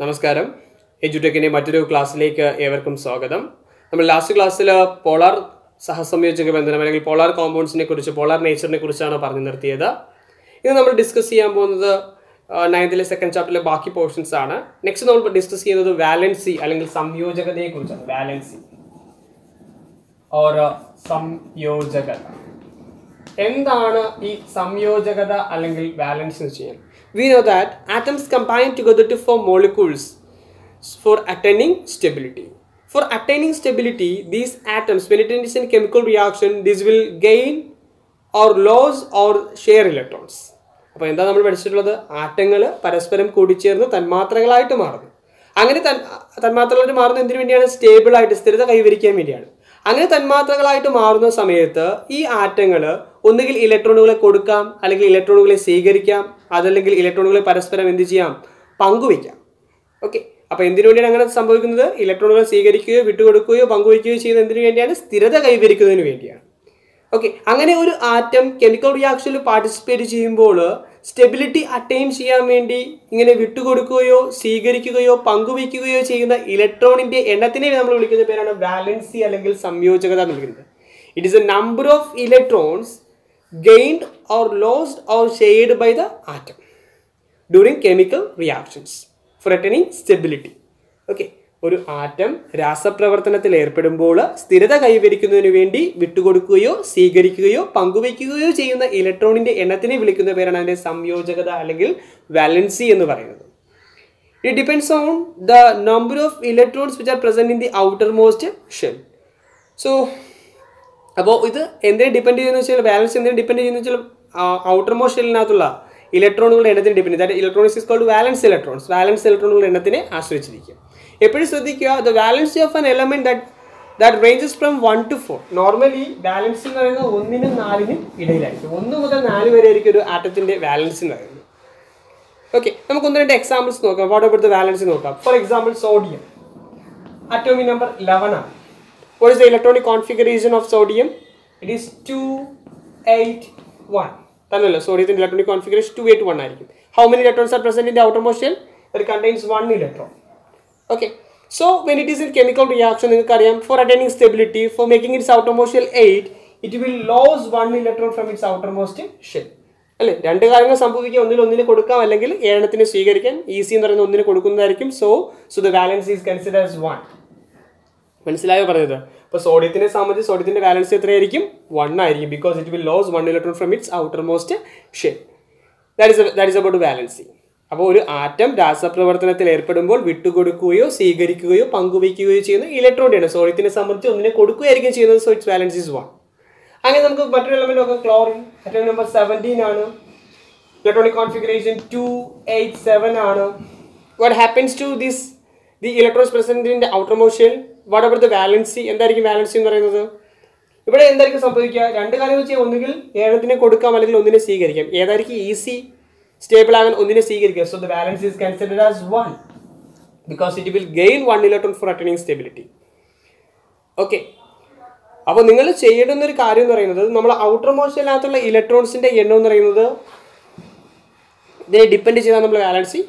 നമസ്കാരം. എഡ്യൂടെക്കിന്റെ മറ്റൊരു ക്ലാസ്സിലേക്ക് ഏവർക്കും സ്വാഗതം. നമ്മൾ ലാസ്റ്റ് ക്ലാസ്സിൽ പോളാർ സഹസംയോജക ബന്ധനം അല്ലെങ്കിൽ പോളാർ കോമ്പൗണ്ട്സിനെ കുറിച്ച്, പോളാർ നേച്ചറിനെ കുറിച്ചാണ് പറഞ്ഞു നിർത്തിയത്. ഇത് നമ്മൾ ഡിസ്കസ് ചെയ്യാൻ പോകുന്നത് 9th സെക്കൻഡ് ചാപ്റ്ററിലെ ബാക്കി പോർഷൻസ് ആണ്. നെക്സ്റ്റ് നമ്മൾ ഡിസ്കസ് ചെയ്യുന്നത് വാലൻസി അല്ലെങ്കിൽ സംയോജകതയെ കുറിച്ചാണ്. വാലൻസി ഓർ സംയോജകത. എന്താണ് ഈ സംയോജകത അല്ലെങ്കിൽ വാലൻസി എന്ന് ചെയ്യാൻ? We know that atoms combine together to form molecules for attaining stability. For attaining stability, these atoms, when it is in chemical reaction, this will gain or lose or share electrons. അപ്പോൾ എന്താ നമ്മൾ പഠിച്ചിട്ടുള്ളത്? ആറ്റങ്ങൾ പരസ്പരം കൂടിച്ചേർന്ന് തന്മാത്രകളായിട്ട് മാറുന്നു. അങ്ങനെ തന്മാത്രകളായിട്ട് മാറുന്നത് എന്തിനു വേണ്ടിയാണ്? സ്റ്റേബിളായിട്ട്, സ്ഥിരത കൈവരിക്കാൻ വേണ്ടിയാണ്. അങ്ങനെ തന്മാത്രകളായിട്ട് മാറുന്ന സമയത്ത് ഈ ആറ്റങ്ങൾ ഒന്നുകിൽ ഇലക്ട്രോണുകളെ കൊടുക്കാം, അല്ലെങ്കിൽ ഇലക്ട്രോണുകളെ സ്വീകരിക്കാം, അതല്ലെങ്കിൽ ഇലക്ട്രോണുകളെ പരസ്പരം എന്ത് ചെയ്യാം? പങ്കുവയ്ക്കാം. ഓക്കെ, അപ്പോൾ എന്തിനു വേണ്ടിയാണ് അങ്ങനെ സംഭവിക്കുന്നത്? ഇലക്ട്രോണുകളെ സ്വീകരിക്കുകയോ വിട്ടുകൊടുക്കുകയോ പങ്കുവയ്ക്കുകയോ ചെയ്യുന്നത് എന്തിനു വേണ്ടിയാണ്? സ്ഥിരത കൈവരിക്കുന്നതിന് വേണ്ടിയാണ്. ഓക്കെ, അങ്ങനെ ഒരു ആറ്റം കെമിക്കൽ റിയാക്ഷനിൽ പാർട്ടിസിപ്പേറ്റ് ചെയ്യുമ്പോൾ സ്റ്റെബിലിറ്റി അറ്റൈൻ ചെയ്യാൻ വേണ്ടി ഇങ്ങനെ വിട്ടുകൊടുക്കുകയോ സ്വീകരിക്കുകയോ പങ്കുവയ്ക്കുകയോ ചെയ്യുന്ന ഇലക്ട്രോണിൻ്റെ എണ്ണത്തിനെ നമ്മൾ വിളിക്കുന്ന പേരാണ് വാലൻസി അല്ലെങ്കിൽ സംയോജകത എന്ന് വിളിക്കുന്നത്. It is A number of electrons gained or lost or shared by the atom during chemical reactions for attaining stability. Okay, ഒരു ആറ്റം രാസപ്രവർത്തനത്തിൽ ഏർപ്പെടുമ്പോൾ സ്ഥിരത കൈവരിക്കുന്നതിന് വേണ്ടി വിട്ടുകൊടുക്കുകയോ സ്വീകരിക്കുകയോ പങ്കുവയ്ക്കുകയോ ചെയ്യുന്ന ഇലക്ട്രോണിൻ്റെ എണ്ണത്തിനെ വിളിക്കുന്ന പേരാണ് അതിൻ്റെ സംയോജകത അല്ലെങ്കിൽ വാലൻസി എന്ന് പറയുന്നത്. It depends on the number of electrons which are present in the outermost shell. So അപ്പോൾ ഇത് എന്തിനെ ഡിപ്പെൻഡ് ചെയ്യുന്നത് വെച്ചാൽ, ബാലൻസ് എന്തിനെ ഡിപ്പെൻഡ് ചെയ്യുന്നത് വെച്ചാൽ ഔട്ടർ മോസ്റ്റ് ഷെല്ലിനകത്തുള്ള ഇലക്ട്രോണുകളുടെ എണ്ണത്തിന് ഡിപ്പെൻഡ് ചെയ്യും. That electronics is called valence electrons. Valence ഇലക്ട്രോണുകളുടെ എണ്ണത്തിനെ ആശ്രയിച്ചിരിക്കും. എപ്പോഴും ശ്രദ്ധിക്കുക, the valency of an element that ranges from 1 to 4. Normally valency എന്ന് പറയുന്നത് 1 നും 4 നും ഇടയിലായിരിക്കും. 1 മുതൽ 4 വരെ ആയിരിക്കും ഒരു ആറ്റത്തിന്റെ വാലൻസി എന്ന് പറയുന്നത്. ഓക്കെ, നമുക്ക് 1-2 എക്സാമ്പിൾസ് നോക്കാം. വാട്ട് അബൌട്ട് ദ വാലൻസി നോക്കാം. For example, sodium atomic number 11 ആണ്. What is the electronic configuration of sodium? It is 281. തന്നല്ലോ, സോഡിയത്തിന്റെ ഇലക്ട്രോണിക് കോൺഫിഗറേഷൻ 281 ആയിരിക്കും. How many electrons are present in the outermost shell? It contains 1 electron. Okay, so when it is in chemical reaction, നിങ്ങൾക്കറിയാം, for attaining stability, for making its outermost shell 8, it will lose 1 electron from its outermost shell. അല്ലേ, രണ്ട് കാര്യങ്ങൾ സംഭവിക്കുക. ഒന്നിനെ കൊടുക്കാം, അല്ലെങ്കിൽ ഏഴെണ്ണത്തിന് സ്വീകരിക്കാൻ. Easy എന്ന് പറയുന്നത് ഒന്നിനെ കൊടുക്കുന്നതായിരിക്കും. So the valence is considered as 1. മനസ്സിലായോ പറഞ്ഞത്? അപ്പോൾ സോഡിയത്തിനെ സംബന്ധിച്ച് സോഡിയത്തിന്റെ വാലൻസി എത്രയായിരിക്കും? 1 ആയിരിക്കും. Because it will loss 1 electron from it's outer most shell. That is about valency. അപ്പോൾ ഒരു ആറ്റം രാസപ്രവർത്തനത്തിൽ ഏർപ്പെടുമ്പോൾ വിട്ടുകൊടുക്കുകയോ സ്വീകരിക്കുകയോ പങ്കുവയ്ക്കുകയോ ചെയ്യുന്ന ഇലക്ട്രോണിയാണ്. സോഡിയത്തിനെ സംബന്ധിച്ച് ഒന്നിനെ കൊടുക്കുകയായിരിക്കും ചെയ്യുന്നത്. So it's valency is 1. അങ്ങനെ നമുക്ക് മറ്റൊരു എലമെന്റ് നോക്കാം. ക്ലോറിൻ അറ്റോമിക് നമ്പർ 17 ആണ്. ഇലക്ട്രോണിക് കോൺഫിഗറേഷൻ 287 ആണ്. What happens to this the electrons present in the outermost shell? What about the valency? എന്തായിരിക്കും വാലൻസി എന്ന് പറയുന്നത്? ഇവിടെ എന്തായിരിക്കും സംഭവിക്കുക? രണ്ട് കാര്യങ്ങൾ ചെയ്യാം. ഒന്നുകിൽ ഏഴത്തിനെ കൊടുക്കാം, അല്ലെങ്കിൽ ഒന്നിനെ സ്വീകരിക്കാം. ഏതായിരിക്കും ഈസി സ്റ്റേബിൾ ആകാൻ? ഒന്നിനെ സ്വീകരിക്കുക. So the valency is considered as 1 because it will gain 1 electron four attaining stability. Okay, അപ്പോൾ നിങ്ങൾ ചെയ്യേണ്ടുന്ന ഒരു കാര്യം എന്ന് പറയുന്നത്, നമ്മൾ ഔട്ടർ മോസ്റ്റ് ഷെല്ലിനകത്തുള്ള ഇലക്ട്രോൺസിന്റെ എണ്ണം എന്ന് പറയുന്നത് ഇതിനെ ഡിപ്പെൻഡ് ചെയ്താണ് നമ്മൾ വാലൻസി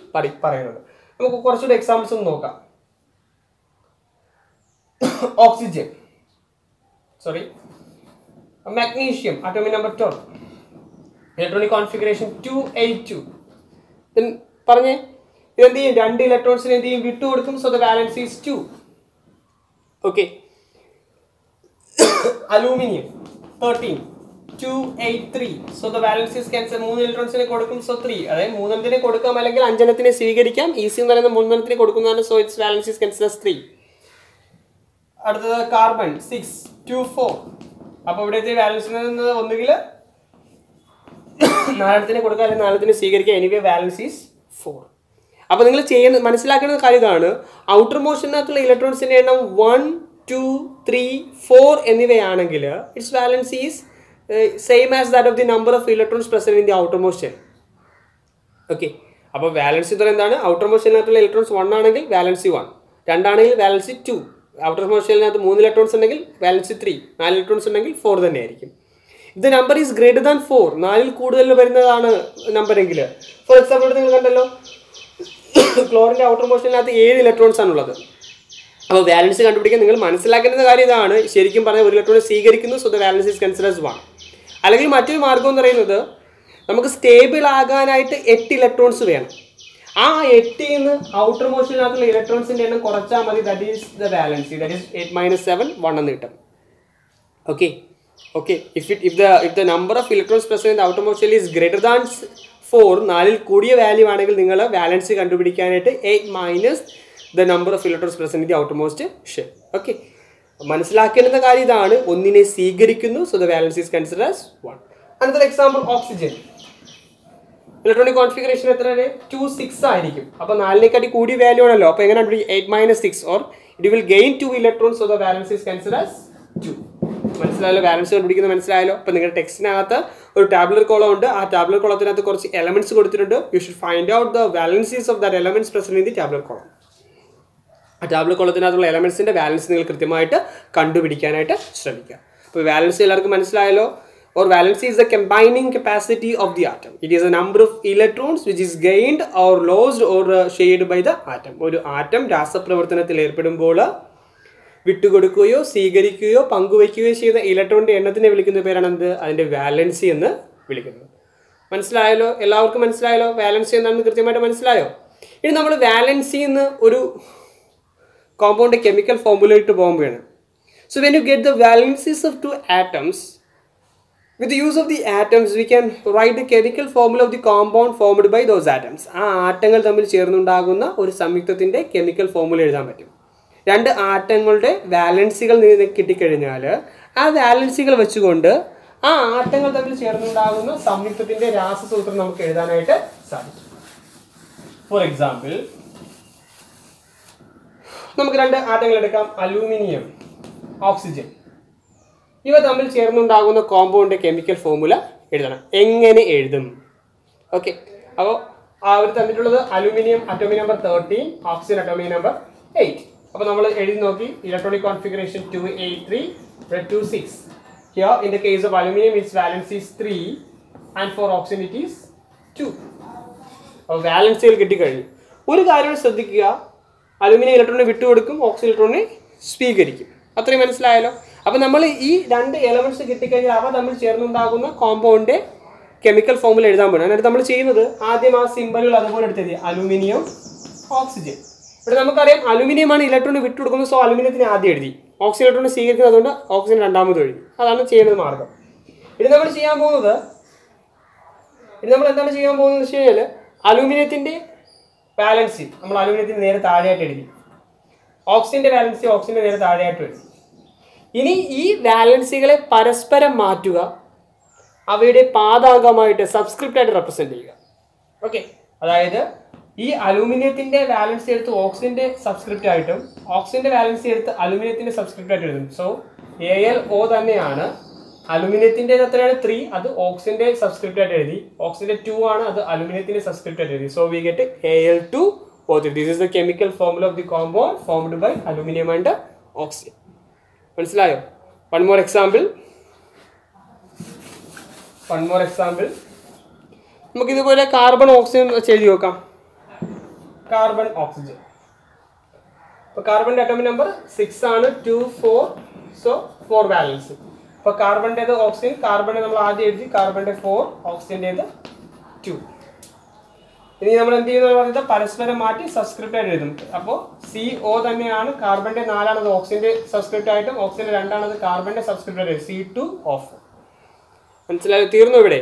പറയുന്നത്. നമുക്ക് കുറച്ചുകൂടി എക്സാമ്പിൾസ് ഒന്ന് നോക്കാം. Oxygen, magnesium atomic number 12, electronic configuration 282. then പറഞ്ഞേ, ഇതെന്ത് ചെയ്യും? 2 ഇലക്ട്രോൺസിന് എന്ത് ചെയ്യും? വിട്ടു കൊടുക്കും. So the valency is 2. Okay, aluminium 13 283. So the valency is cancel. 3 ഇലക്ട്രോൺസിനെ കൊടുക്കും. സോ 3. അതായത് 3 കൊടുക്കാം, അല്ലെങ്കിൽ 5 സ്വീകരിക്കാം. ഈസി എന്ന് പറയുന്നത് 3 കൊടുക്കുന്നതാണ്. So it's valency is considered 3. അടുത്തത് കാർബൺ 624. അപ്പോൾ ഇവിടുത്തെ വാലൻസി ഒന്നുകിൽ 4 കൊടുക്കുക, അല്ലെങ്കിൽ 4 സ്വീകരിക്കുക. Anyway valency is 4. അപ്പോൾ നിങ്ങൾ മനസ്സിലാക്കുന്ന കാര്യം ഇതാണ്, ഔട്ടർ മോഷനകത്തുള്ള ഇലക്ട്രോൺസിന്റെ എണ്ണം 1 2 3 4 എന്നിവയാണെങ്കിൽ its valency is same as that of the number of electrons present in the outermost shell. Okay, അപ്പോൾ വാലൻസി എന്ന് പറയുന്നത് എന്താണ്? ഔട്ടർ മോസ്റ്റ് ഷെല്ലിനകത്തുള്ള ഇലക്ട്രോൺസ് 1 ആണെങ്കിൽ വാലൻസി 1, 2 ആണെങ്കിൽ വാലൻസി 2. ഔട്ടർ മോസ്റ്റ് ഷെല്ലിനകത്ത് 3 ഇലക്ട്രോൺസ് ഉണ്ടെങ്കിൽ വാലൻസി 3, 4 ഇലക്ട്രോൺസ് ഉണ്ടെങ്കിൽ 4 തന്നെ ആയിരിക്കും. ഇത് നമ്പർ ഈസ് ഗ്രേറ്റർ ദാൻ 4, 4ൽ കൂടുതൽ വരുന്നതാണ് നമ്പർ എങ്കിൽ. ഫോർ എക്സാമ്പിൾ നിങ്ങൾ കണ്ടല്ലോ, ക്ലോറിൻ്റെ ഔട്ടർ മോഷനിനകത്ത് 7 ഇലക്ട്രോൺസ് ആണുള്ളത്. അപ്പോൾ വാലൻസി കണ്ടുപിടിക്കാൻ നിങ്ങൾ മനസ്സിലാക്കേണ്ട കാര്യം ഇതാണ്. ശരിക്കും പറഞ്ഞാൽ ഒരു ഇലക്ട്രോൺ സ്വീകരിക്കുന്നു, so the valency is considered as 1. അല്ലെങ്കിൽ മറ്റൊരു മാർഗ്ഗം എന്ന് പറയുന്നത് നമുക്ക് സ്റ്റേബിൾ ആകാനായിട്ട് 8 ഇലക്ട്രോൺസ് വേണം. ആ 8ൽ നിന്ന് ഔട്ടർ മോഷനിനകത്തുള്ള ഇലക്ട്രോൺസിൻ്റെ എണ്ണം കുറച്ചാൽ മതി. That is the valency. That is 8 - 7 1 എന്ന് കിട്ടും. Okay if the number of electrons present in the outermost shell is greater than 4, 4ൽ കൂടിയ വാല്യൂ ആണെങ്കിൽ നിങ്ങൾ വാലൻസി കണ്ടുപിടിക്കാനായിട്ട് 8 - the number of electrons present in the outermost shell. Okay, മനസ്സിലാക്കേണ്ട കാര്യം ഇതാണ്. ഒന്നിനെ സ്വീകരിക്കുന്നു, so the valency is considered as 1. അടുത്തൊരു എക്സാമ്പിൾ ഓക്സിജൻ. ഇലക്ട്രോണിക് കോൺഫിഗറേഷൻ എത്ര 2 6 ആയിരിക്കും. അപ്പോൾ 4നെക്കാട്ടി കൂടിയ വാല്യൂ ആണല്ലോ. അപ്പോൾ എങ്ങനെ 8 - 6 or it will gain 2 electrons, so the valence is considered as 2. മനസ്സിലായല്ലോ? വാലൻസ് കണ്ടുപിടിക്കുന്നത് മനസ്സിലായല്ലോ? അപ്പോൾ നിങ്ങളുടെ ടെക്സ്റ്റിനകത്ത് ഒരു ടാബുലർ കോളം ഉണ്ട്. ആ ടാബുലർ കോളത്തിനകത്ത് കുറച്ച് എലമെന്റ്സ് കൊടുത്തിട്ടുണ്ട്. You should find out the valencies of that elements present in the tabular column. ആ ടാബുലർ കോളത്തിനകത്തുള്ള എലമെന്റ്സിന്റെ വാലൻസ് നിങ്ങൾ കൃത്യമായിട്ട് കണ്ടുപിടിക്കാനായിട്ട് ശ്രമിക്കുക. അപ്പോൾ വാലൻസി എല്ലാവർക്കും മനസ്സിലായല്ലോ? Or valency is the combining capacity of the atom. It is a number of electrons which is gained or lost or shared by the atom. ഒരു atom രാസപ്രവർത്തനത്തിൽ ഏർപ്പെടുമ്പോൾ വിട്ടുകൊടുക്കുകയോ സ്വീകരിക്കുകയോ പങ്കുവയ്ക്കുകയോ ചെയ്ത ഇലക്ട്രോണിൻ്റെ എണ്ണത്തിനെ വിളിക്കുന്ന പേരാണ് എന്ത്? അതിൻ്റെ വാലൻസി എന്ന് വിളിക്കുന്നത്. മനസ്സിലായല്ലോ? എല്ലാവർക്കും മനസ്സിലായല്ലോ വാലൻസി എന്താണെന്ന് കൃത്യമായിട്ട് മനസ്സിലായോ? ഇനി നമ്മൾ വാലൻസി എന്ന് ഒരു കോമ്പൗണ്ട് കെമിക്കൽ ഫോർമുലയിട്ട് പോകുമ്പോഴാണ്. So when you get the valencies of 2 atoms, with the use of the atoms, we can write the chemical formula of the compound formed by those atoms. ആ ആറ്റങ്ങൾ തമ്മിൽ ചേർന്നുണ്ടാകുന്ന ഒരു സംയുക്തത്തിൻ്റെ കെമിക്കൽ ഫോർമുല എഴുതാൻ പറ്റും. 2 ആറ്റങ്ങളുടെ വാലൻസികൾ കിട്ടിക്കഴിഞ്ഞാൽ ആ വാലൻസികൾ വെച്ചുകൊണ്ട് ആ ആറ്റങ്ങൾ തമ്മിൽ ചേർന്നുണ്ടാകുന്ന സംയുക്തത്തിൻ്റെ രാസസൂത്രം നമുക്ക് എഴുതാനായിട്ട് സാധിക്കും. ഫോർ എക്സാമ്പിൾ, നമുക്ക് 2 ആറ്റങ്ങൾ എടുക്കാം. Aluminium, oxygen. ഇവ തമ്മിൽ ചേർന്നുണ്ടാകുന്ന കോമ്പൗണ്ട് കെമിക്കൽ ഫോർമുല എഴുതണം. എങ്ങനെ എഴുതും? ഓക്കെ, അപ്പോൾ അവർ തന്നിട്ടുള്ളത് aluminium atomic number 13, oxygen atomic number 8. അപ്പോൾ നമ്മൾ എഴുതി നോക്കി. Electronic configuration 283, 26. Here in the case of aluminum its valence is 3 and for oxygen it is 2. അപ്പോൾ വാലൻസികൾ കിട്ടിക്കഴിഞ്ഞു. ഒരു കാര്യം ശ്രദ്ധിക്കുക, അലൂമിനിയം ഇലക്ട്രോണിനെ വിട്ടുകൊടുക്കും, ഓക്സിജൻ ഇലക്ട്രോണിനെ സ്വീകരിക്കും. അത്രയും മനസ്സിലായല്ലോ? അപ്പോൾ നമ്മൾ ഈ 2 എലമെന്റ്സ് കിട്ടിക്കഴിഞ്ഞാൽ അവ തമ്മിൽ ചേർന്നുണ്ടാകുന്ന കോമ്പൗണ്ട് കെമിക്കൽ ഫോർമുല എഴുതാൻ പറ്റും. അതിനായിട്ട് നമ്മൾ ചെയ്യുന്നത് ആദ്യം ആ സിമ്പലുകൾ അതുപോലെ എടുത്തത് അലൂമിനിയം, ഓക്സിജൻ. ഇവിടെ നമുക്കറിയാം അലൂമിനിയമാണ് ഇലക്ട്രോണിന് വിട്ടുകൊടുക്കുന്നത്, സോ അലൂമിനിയത്തിന് ആദ്യം എഴുതി. ഓക്സിജൻ ഇലക്ട്രോണിനെ സ്വീകരിക്കുന്നത് അതുകൊണ്ട് ഓക്സിജൻ രണ്ടാമത് എഴുതി. അതാണ് ചെയ്യുന്നത് മാർഗം. ഇനി നമ്മൾ ചെയ്യാൻ പോകുന്നത് വെച്ച് കഴിഞ്ഞാൽ അലൂമിനിയത്തിൻ്റെ വാലൻസി നമ്മൾ അലൂമിനിയത്തിന് നേരെ താഴെയായിട്ട് എഴുതി. ഓക്സിജൻ്റെ വാലൻസി ഓക്സിജൻ്റെ നേരെ താഴെയായിട്ട് എഴുതി. ഇനി ഈ വാലൻസികളെ പരസ്പരം മാറ്റുക, അവയുടെ പാദാംഗമായിട്ട് സബ്സ്ക്രിപ്റ്റായിട്ട് റെപ്രസെൻറ്റ് ചെയ്യുക. ഓക്കെ, അതായത് ഈ അലൂമിനിയത്തിൻ്റെ വാലൻസി എടുത്ത് ഓക്സിജൻ്റെ സബ്സ്ക്രിപ്റ്റ് ആയിട്ടും ഓക്സിജൻ്റെ വാലൻസി എടുത്ത് അലൂമിനിയത്തിൻ്റെ സബ്സ്ക്രിപ്റ്റ് ആയിട്ട് എഴുതും. സോ AlO തന്നെയാണ്. അലൂമിനിയത്തിൻ്റെ എത്രയാണ് 3, അത് ഓക്സിജൻ്റെ സബ്സ്ക്രിപ്റ്റ് ആയിട്ട് എഴുതി. ഓക്സിജൻ്റെ 2 ആണ്, അത് അലൂമിനിയത്തിൻ്റെ സബ്സ്ക്രിപ്റ്റ് ആയിട്ട് എഴുതി. So we get Al2O3. This is the chemical formula of the compound formed by aluminum and oxygen. മനസ്സിലായോ? One more example. നമുക്കിതുപോലെ കാർബൺ ഓക്സിജൻ വെച്ച് എഴുതി നോക്കാം. Carbon oxygen. അപ്പോൾ കാർബണിൻ്റെ അറ്റോമിക് നമ്പർ 6 ആണ്, 2 4. സോ 4 വാലൻസ്. അപ്പോൾ കാർബണിൻ്റേത് ഓക്സിജൻ, കാർബണിനെ നമ്മൾ ആദ്യം എഴുതി. കാർബണിൻ്റെ 4, ഓക്സിജൻ്റേത് 2. ഇനി നമ്മൾ എന്ത് ചെയ്യുന്നത് പറഞ്ഞാൽ പരസ്പരം മാറ്റി സബ്സ്ക്രിപ്റ്റ് ആയിട്ട് എഴുതും. അപ്പോൾ CO തന്നെയാണ്. കാർബണിൻ്റെ 4 ആണത് ഓക്സിജൻ്റെ സബ്സ്ക്രിപ്റ്റ് ആയിട്ടും ഓക്സിജൻ്റെ 2 ആണത് കാർബണിൻ്റെ സബ്സ്ക്രിപ്റ്റ് ആയിട്ട് C2O4. മനസ്സിലായോ? തീർന്നു. ഇവിടെ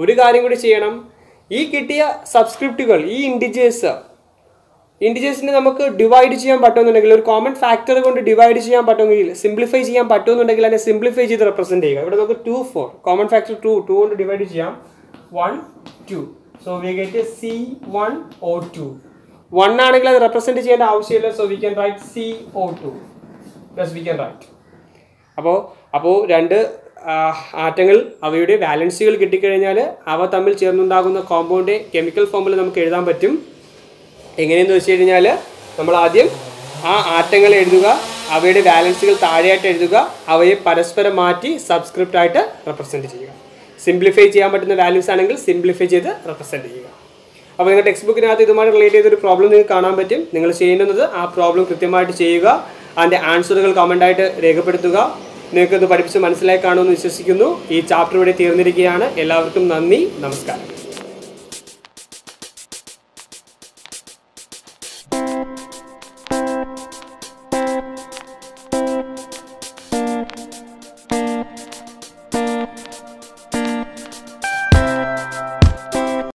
ഒരു കാര്യം കൂടി ചെയ്യണം. ഈ കിട്ടിയ സബ്സ്ക്രിപ്റ്റുകൾ, ഈ ഇൻഡിജേഴ്സിനെ നമുക്ക് ഡിവൈഡ് ചെയ്യാൻ പറ്റുമെന്നുണ്ടെങ്കിൽ, ഒരു കോമൺ ഫാക്ടർ കൊണ്ട് ഡിവൈഡ് ചെയ്യാൻ പറ്റുമെങ്കിൽ, സിംപ്ലിഫൈ ചെയ്യാൻ പറ്റുമെന്നുണ്ടെങ്കിൽ അതിനെ സിംപ്ലിഫൈ ചെയ്ത് റെപ്രസെൻറ്റ് ചെയ്യുക. ഇവിടെ നമുക്ക് 2 4 കോമൺ ഫാക്ടർ 2 കൊണ്ട് ഡിവൈഡ് ചെയ്യാം. 1 2. So we get C1O2. 1 ആണെങ്കിൽ അത് റെപ്രസെൻറ്റ് ചെയ്യേണ്ട ആവശ്യമില്ല. So we can write CO2 plus we can write. അപ്പോൾ 2 ആറ്റങ്ങൾ അവയുടെ വാലൻസികൾ കിട്ടിക്കഴിഞ്ഞാൽ അവ തമ്മിൽ ചേർന്നുണ്ടാകുന്ന കോമ്പൗണ്ട് കെമിക്കൽ ഫോർമുല നമുക്ക് എഴുതാൻ പറ്റും. എങ്ങനെയെന്ന് വെച്ച് കഴിഞ്ഞാൽ നമ്മൾ ആദ്യം ആ ആറ്റങ്ങൾ എഴുതുക, അവയുടെ വാലൻസികൾ താഴെയായിട്ട് എഴുതുക, അവയെ പരസ്പരം മാറ്റി സബ്സ്ക്രിപ്റ്റ് ആയിട്ട് റെപ്രസെൻറ്റ് ചെയ്യുക. സിംപ്ലിഫൈ ചെയ്യാൻ പറ്റുന്ന വാല്യൂസ് ആണെങ്കിൽ സിംപ്ലിഫൈ ചെയ്ത് റെപ്രസെൻറ്റ് ചെയ്യുക. അപ്പോൾ നിങ്ങൾ ടെക്സ്റ്റ് ബുക്കിനകത്ത് ഇതുമായിട്ട് റിലേറ്റ് ചെയ്തൊരു പ്രോബ്ലം നിങ്ങൾക്ക് കാണാൻ പറ്റും. നിങ്ങൾ ചെയ്യേണ്ടുന്നത് ആ പ്രോബ്ലം കൃത്യമായിട്ട് ചെയ്യുക, അതിൻ്റെ ആൻസറുകൾ കമൻ്റായിട്ട് രേഖപ്പെടുത്തുക. നിങ്ങൾക്കത് പഠിപ്പിച്ച് മനസ്സിലായി കാണുമെന്ന് വിശ്വസിക്കുന്നു. ഈ ചാപ്റ്റർ ഇവിടെ തീർന്നിരിക്കുകയാണ്. എല്ലാവർക്കും നന്ദി, നമസ്കാരം.